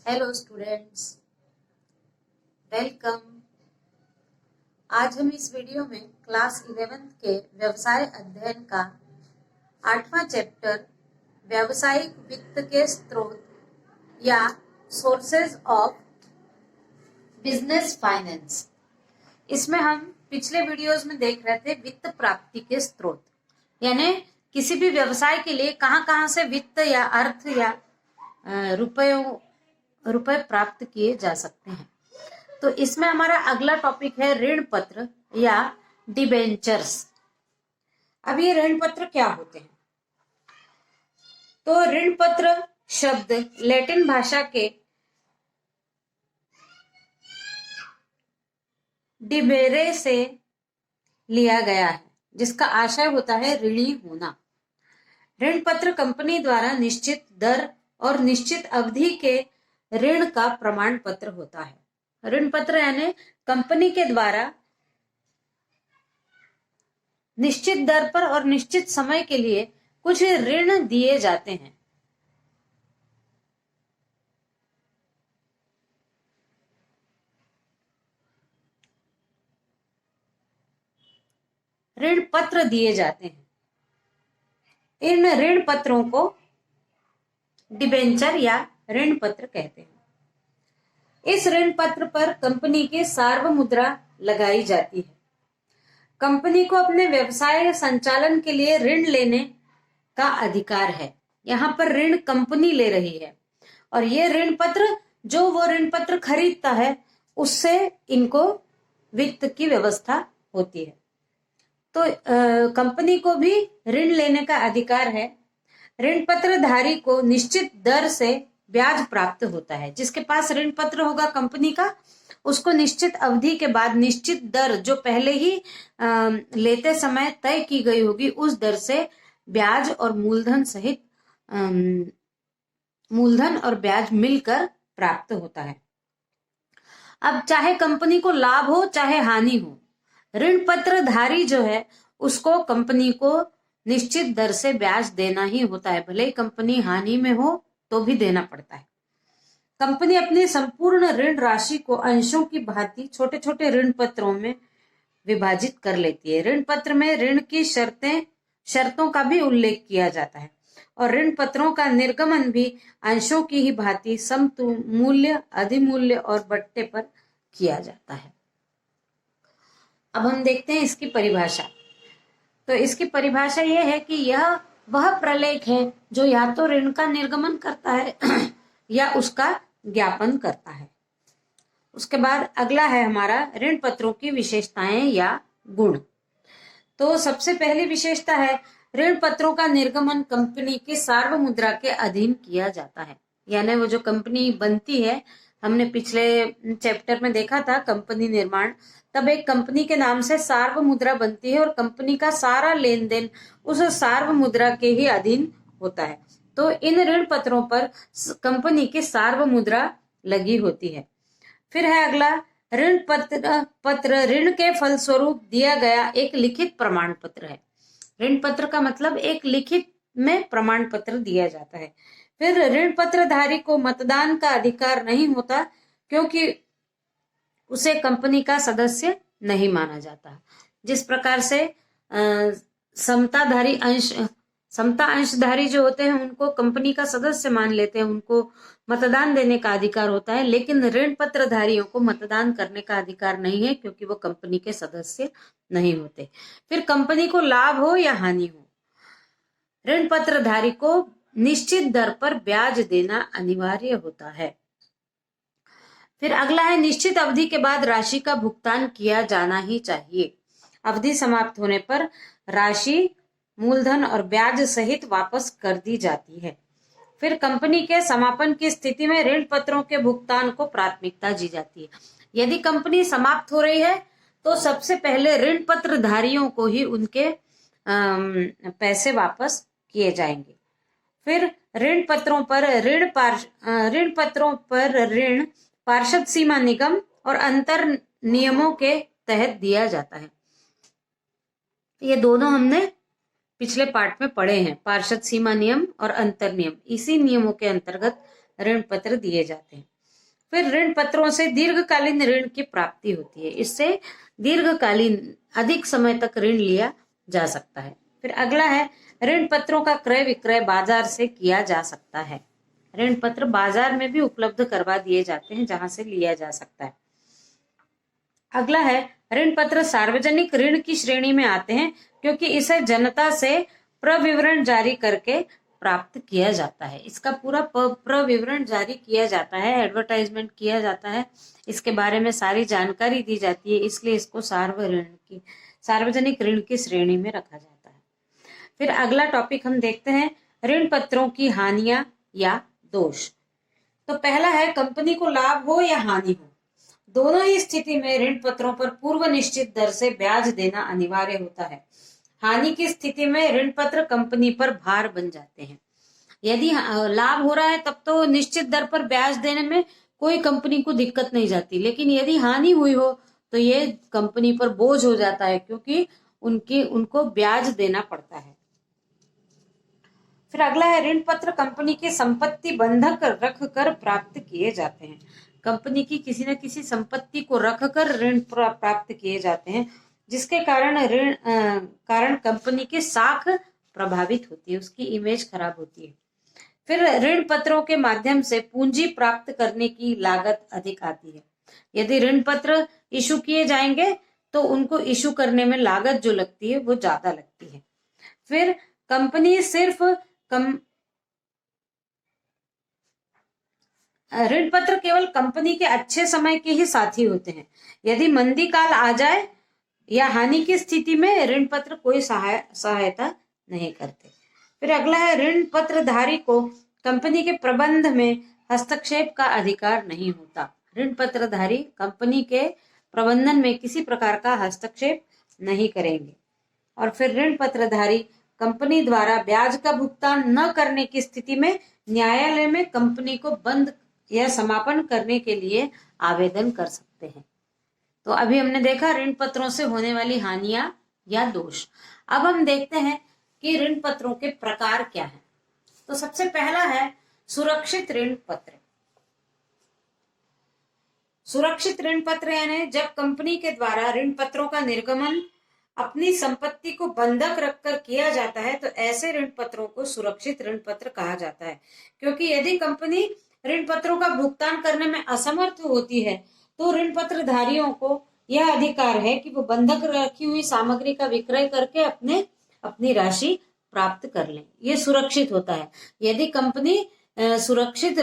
Hello students, welcome. आज हम इस वीडियो में क्लास 11th के व्यवसाय अध्ययन का 8वां चैप्टर व्यावसायिक वित्त के स्रोत या सोर्सेज ऑफ बिजनेस फाइनेंस, इसमें हम पिछले वीडियोस में देख रहे थे वित्त प्राप्ति के स्रोत, यानी किसी भी व्यवसाय के लिए कहां से वित्त या अर्थ या रुपए प्राप्त किए जा सकते हैं। तो इसमें हमारा अगला टॉपिक है ऋण पत्र या डिबेंचर्स। अब ये ऋण पत्र क्या होते हैं? तो ऋण पत्र शब्द लैटिन भाषा के डिबेरे से लिया गया है, जिसका आशय होता है ऋणी होना। ऋण पत्र कंपनी द्वारा निश्चित दर और निश्चित अवधि के ऋण का प्रमाण पत्र होता है। ऋण पत्र यानी कंपनी के द्वारा निश्चित दर पर और निश्चित समय के लिए कुछ ऋण दिए जाते हैं। ऋण पत्र दिए जाते हैं। इन ऋण पत्रों को डिबेंचर या ऋण पत्र कहते हैं। इस ऋण पत्र पर कंपनी की सार्वमुद्रा लगाई जाती है। कंपनी को अपने व्यवसाय संचालन के लिए ऋण लेने का अधिकार है। यहाँ पर ऋण कंपनी ले रही है और ये ऋण पत्र, जो वो ऋण पत्र खरीदता है, उससे इनको वित्त की व्यवस्था होती है। तो कंपनी को भी ऋण लेने का अधिकार है। ऋण पत्र धारी को निश्चित दर से ब्याज प्राप्त होता है। जिसके पास ऋण पत्र होगा कंपनी का, उसको निश्चित अवधि के बाद निश्चित दर, जो पहले ही लेते समय तय की गई होगी, उस दर से ब्याज और मूलधन सहित मूलधन और ब्याज मिलकर प्राप्त होता है। अब चाहे कंपनी को लाभ हो चाहे हानि हो, ऋण पत्र धारी जो है उसको कंपनी को निश्चित दर से ब्याज देना ही होता है। भले ही कंपनी हानि में हो तो भी देना पड़ता है। कंपनी अपनी संपूर्ण ऋण राशि को अंशों की भांति छोटे छोटे ऋण पत्रों में विभाजित कर लेती है। ऋण पत्र में ऋण की शर्तों का भी उल्लेख किया जाता है और ऋण पत्रों का निर्गमन भी अंशों की ही भांति सममूल्य, अधिमूल्य और बट्टे पर किया जाता है। अब हम देखते हैं इसकी परिभाषा। तो इसकी परिभाषा यह है कि यह वह प्रलेख है जो या तो ऋण का निर्गमन करता है या उसका ज्ञापन करता है। उसके बाद अगला है हमारा ऋण पत्रों की विशेषताएं या गुण। तो सबसे पहली विशेषता है ऋण पत्रों का निर्गमन कंपनी की सार्वमुद्रा के अधीन किया जाता है। यानी वो जो कंपनी बनती है, हमने पिछले चैप्टर में देखा था कंपनी निर्माण, तब एक कंपनी के नाम से सार्वमुद्रा बनती है और कंपनी का सारा लेन देन उस सार्वमुद्रा के ही अधीन होता है। तो इन ऋण पत्रों पर कंपनी की सार्वमुद्रा लगी होती है। फिर है अगला ऋण पत्र ऋण के फलस्वरूप दिया गया एक लिखित प्रमाण पत्र है। ऋण पत्र का मतलब एक लिखित में प्रमाण पत्र दिया जाता है। फिर ऋण पत्रधारी को मतदान का अधिकार नहीं होता, क्योंकि उसे कंपनी का सदस्य नहीं माना जाता। जिस प्रकार से समता अंशधारी जो होते हैं उनको कंपनी का सदस्य मान लेते हैं, उनको मतदान देने का अधिकार होता है, लेकिन ऋण पत्रधारियों को मतदान करने का अधिकार नहीं है, क्योंकि वो कंपनी के सदस्य नहीं होते। फिर कंपनी को लाभ हो या हानि हो, ऋण पत्रधारी को निश्चित दर पर ब्याज देना अनिवार्य होता है। फिर अगला है निश्चित अवधि के बाद राशि का भुगतान किया जाना ही चाहिए। अवधि समाप्त होने पर राशि मूलधन और ब्याज सहित वापस कर दी जाती है। फिर कंपनी के समापन की स्थिति में ऋण पत्रों के भुगतान को प्राथमिकता दी जाती है। यदि कंपनी समाप्त हो रही है तो सबसे पहले ऋण पत्रधारियों को ही उनके पैसे वापस किए जाएंगे। फिर ऋण पत्रों पर ऋण पार्षद सीमा निगम और अंतर नियमों के तहत दिया जाता है। ये दोनों हमने पिछले पार्ट में पढ़े हैं, पार्षद सीमा नियम और अंतर नियम। इसी नियमों के अंतर्गत ऋण पत्र दिए जाते हैं। फिर ऋण पत्रों से दीर्घकालीन ऋण की प्राप्ति होती है, इससे दीर्घकालीन अधिक समय तक ऋण लिया जा सकता है। फिर अगला है ऋण पत्रों का क्रय विक्रय बाजार से किया जा सकता है। ऋण पत्र बाजार में भी उपलब्ध करवा दिए जाते हैं जहां से लिया जा सकता है। अगला है ऋण पत्र सार्वजनिक ऋण की श्रेणी में आते हैं क्योंकि इसे जनता से प्रविवरण जारी करके प्राप्त किया जाता है। इसका पूरा प्रविवरण जारी किया जाता है, एडवर्टाइजमेंट किया जाता है, इसके बारे में सारी जानकारी दी जाती है, इसलिए इसको सार्वजनिक ऋण की श्रेणी में रखा जाता है। फिर अगला टॉपिक हम देखते हैं ऋण पत्रों की हानियां या दोष। तो पहला है कंपनी को लाभ हो या हानि हो, दोनों ही स्थिति में ऋण पत्रों पर पूर्व निश्चित दर से ब्याज देना अनिवार्य होता है। हानि की स्थिति में ऋण पत्र कंपनी पर भार बन जाते हैं। यदि लाभ हो रहा है तब तो निश्चित दर पर ब्याज देने में कोई कंपनी को दिक्कत नहीं जाती, लेकिन यदि हानि हुई हो तो ये कंपनी पर बोझ हो जाता है क्योंकि उनको ब्याज देना पड़ता है। फिर अगला है ऋण पत्र कंपनी की संपत्ति बंधक रख कर प्राप्त किए जाते हैं। कंपनी की किसी न किसी संपत्ति को रखकर ऋण प्राप्त किए जाते हैं, जिसके कारण कंपनी की साख प्रभावित होती है, उसकी इमेज खराब होती है। फिर ऋण पत्रों के माध्यम से पूंजी प्राप्त करने की लागत अधिक आती है। यदि ऋण पत्र इशू किए जाएंगे तो उनको इशू करने में लागत जो लगती है वो ज्यादा लगती है। फिर कंपनी सिर्फ ऋण पत्र केवल कंपनी के अच्छे समय के ही साथी होते हैं। यदि मंदी काल आ जाए या हानि की स्थिति में ऋण पत्र कोई सहायता नहीं करते। फिर अगला है ऋण पत्रधारी को कंपनी के प्रबंध में हस्तक्षेप का अधिकार नहीं होता। ऋण पत्रधारी कंपनी के प्रबंधन में किसी प्रकार का हस्तक्षेप नहीं करेंगे। और फिर ऋण पत्रधारी कंपनी द्वारा ब्याज का भुगतान न करने की स्थिति में न्यायालय में कंपनी को बंद या समापन करने के लिए आवेदन कर सकते हैं। तो अभी हमने देखा ऋण पत्रों से होने वाली हानियां या दोष। अब हम देखते हैं कि ऋण पत्रों के प्रकार क्या हैं। तो सबसे पहला है सुरक्षित ऋण पत्र। सुरक्षित ऋण पत्र यानी जब कंपनी के द्वारा ऋण पत्रों का निर्गमन अपनी संपत्ति को बंधक रखकर किया जाता है तो ऐसे ऋण पत्रों को सुरक्षित ऋण पत्र कहा जाता है। क्योंकि यदि कंपनी ऋण पत्रों का भुगतान करने में असमर्थ होती है तो ऋण पत्रधारियों को यह अधिकार है कि वो बंधक रखी हुई सामग्री का विक्रय करके अपनी राशि प्राप्त कर लें। ये सुरक्षित होता है। यदि कंपनी सुरक्षित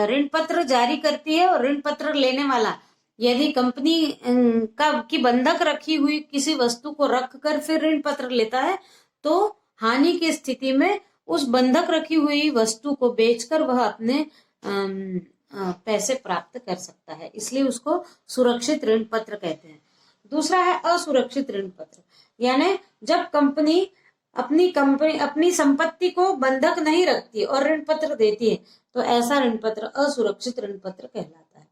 ऋण पत्र जारी करती है और ऋण पत्र लेने वाला यदि कंपनी की बंधक रखी हुई किसी वस्तु को रख कर फिर ऋण पत्र लेता है तो हानि की स्थिति में उस बंधक रखी हुई वस्तु को बेचकर वह अपने पैसे प्राप्त कर सकता है, इसलिए उसको सुरक्षित ऋण पत्र कहते हैं। दूसरा है असुरक्षित ऋण पत्र, यानी जब कंपनी अपनी संपत्ति को बंधक नहीं रखती और ऋण पत्र देती है तो ऐसा ऋण पत्र असुरक्षित ऋण पत्र कहलाता है।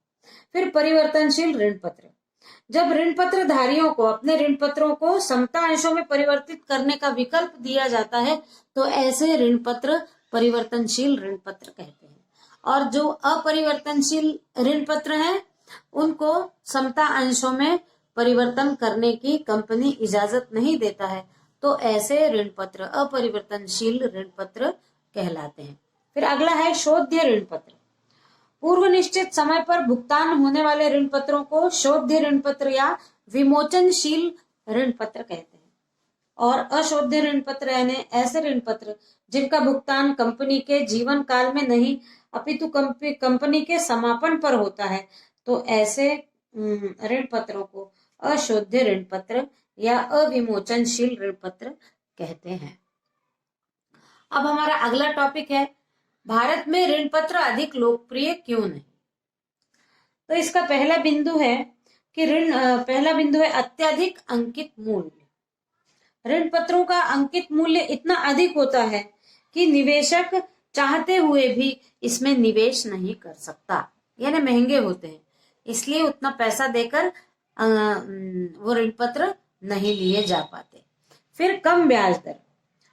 फिर परिवर्तनशील ऋण पत्र, जब ऋण पत्र धारियों को अपने ऋण पत्रों को समता अंशों में परिवर्तित करने का विकल्प दिया जाता है तो ऐसे ऋण पत्र परिवर्तनशील ऋण पत्र कहते हैं। और जो अपरिवर्तनशील ऋण पत्र हैं उनको समता अंशों में परिवर्तन करने की कंपनी इजाजत नहीं देता है तो ऐसे ऋण पत्र अपरिवर्तनशील ऋण पत्र कहलाते हैं। फिर अगला है शोध्य ऋण पत्र। पूर्व निश्चित समय पर भुगतान होने वाले ऋण पत्रों को शोध्य ऋण पत्र या विमोचनशील ऋण पत्र कहते हैं। और अशोध्य ऋण पत्र यानी ऐसे ऋण पत्र जिनका भुगतान कंपनी के जीवन काल में नहीं अपितु कंपनी के समापन पर होता है तो ऐसे ऋण पत्रों को अशोध्य ऋण पत्र या अविमोचनशील ऋण पत्र कहते हैं। अब हमारा अगला टॉपिक है भारत में ऋण पत्र अधिक लोकप्रिय क्यों नहीं। तो इसका पहला बिंदु है अत्यधिक अंकित मूल्य। ऋण पत्रों का अंकित मूल्य इतना अधिक होता है कि निवेशक चाहते हुए भी इसमें निवेश नहीं कर सकता, यानी महंगे होते हैं, इसलिए उतना पैसा देकर वो ऋण पत्र नहीं लिए जा पाते। फिर कम ब्याज दर,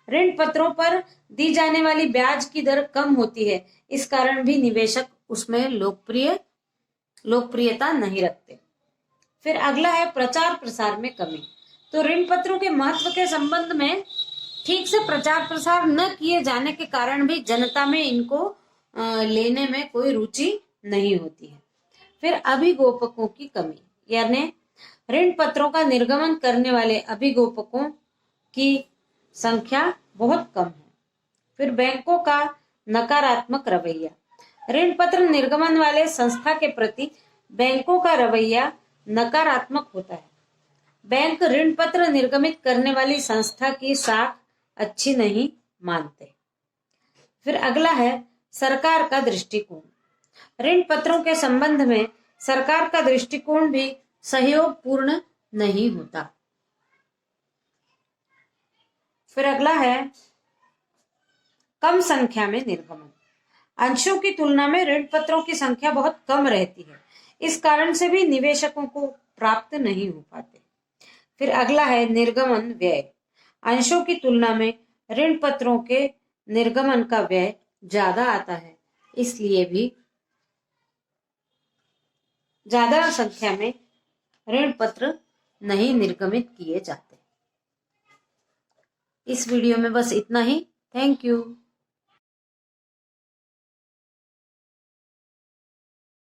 ऋण पत्रों पर दी जाने वाली ब्याज की दर कम होती है, इस कारण भी निवेशक उसमें लोकप्रिय लोकप्रियता नहीं रखते। फिर अगला है प्रचार प्रसार में कमी। तो ऋण पत्रों के महत्व के संबंध में ठीक से प्रचार प्रसार न किए जाने के कारण भी जनता में इनको लेने में कोई रुचि नहीं होती है। फिर अभिगोपकों की कमी, यानी ऋण पत्रों का निर्गमन करने वाले अभिगोपकों की संख्या बहुत कम है। फिर बैंकों का नकारात्मक रवैया। ऋण पत्र निर्गमन वाले संस्था के प्रति बैंकों का रवैया नकारात्मक होता है। बैंक ऋण पत्र निर्गमित करने वाली संस्था की साख अच्छी नहीं मानते। फिर अगला है सरकार का दृष्टिकोण। ऋण पत्रों के संबंध में सरकार का दृष्टिकोण भी सहयोगपूर्ण नहीं होता। फिर अगला है कम संख्या में निर्गमन। अंशों की तुलना में ऋण पत्रों की संख्या बहुत कम रहती है, इस कारण से भी निवेशकों को प्राप्त नहीं हो पाते। फिर अगला है निर्गमन व्यय। अंशों की तुलना में ऋण पत्रों के निर्गमन का व्यय ज्यादा आता है, इसलिए भी ज्यादा संख्या में ऋण पत्र नहीं निर्गमित किए जाते। इस वीडियो में बस इतना ही। Thank you.